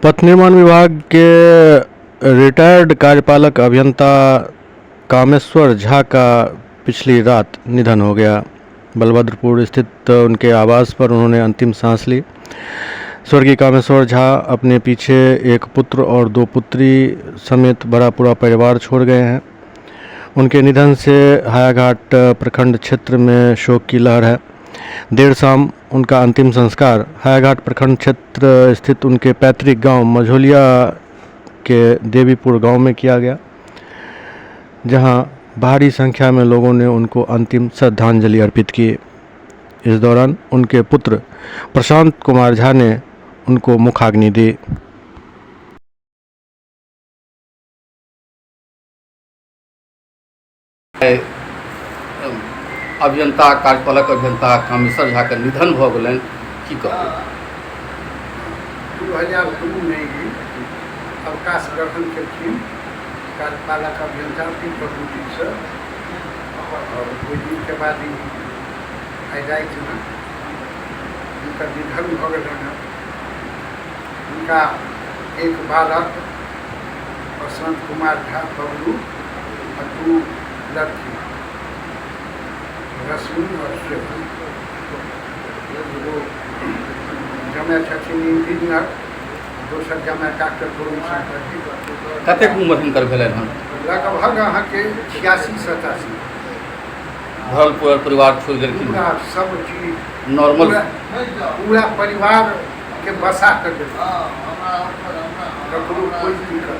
पथ निर्माण विभाग के रिटायर्ड कार्यपालक अभियंता कामेश्वर झा का पिछली रात निधन हो गया। बलभद्रपुर स्थित उनके आवास पर उन्होंने अंतिम सांस ली। स्वर्गीय कामेश्वर झा अपने पीछे एक पुत्र और 2 पुत्री समेत बड़ा पूरा परिवार छोड़ गए हैं। उनके निधन से हायाघाट प्रखंड क्षेत्र में शोक की लहर है। देर शाम उनका अंतिम संस्कार हायाघाट प्रखंड क्षेत्र स्थित उनके पैतृक गांव मझोलिया के देवीपुर गांव में किया गया, जहां भारी संख्या में लोगों ने उनको अंतिम श्रद्धांजलि अर्पित की। इस दौरान उनके पुत्र प्रशांत कुमार झा ने उनको मुखाग्नि दी। अभियंता कार्यपालक अभियंता कामेश्वर झा के निधन भ गेलनि, की कहब? 2002 में ही अवकाश ग्रहण केलखिन कार्यपालक अभियंता ड्यूटी से, और कोई दिन के बाद ही आई रात में उनका निधन भ गए। उनका एक बालक प्रशांत कुमार झा बबलू और 2 लड़की रश्मि और शेखर। वो जमाय छथिन इंजीनियर, दोसर जमाय डॉक्टर प्रोफेसर। कतेक उम्र हुनकर भेलनि हन? लगभग अहाँ के 86-87। भरल पूरा परिवार छोड़ गेलखिन, पूरा सब चीज नॉर्मल पूरा परिवार के बसा कर देलखिन। ककरो कोई दिक्कत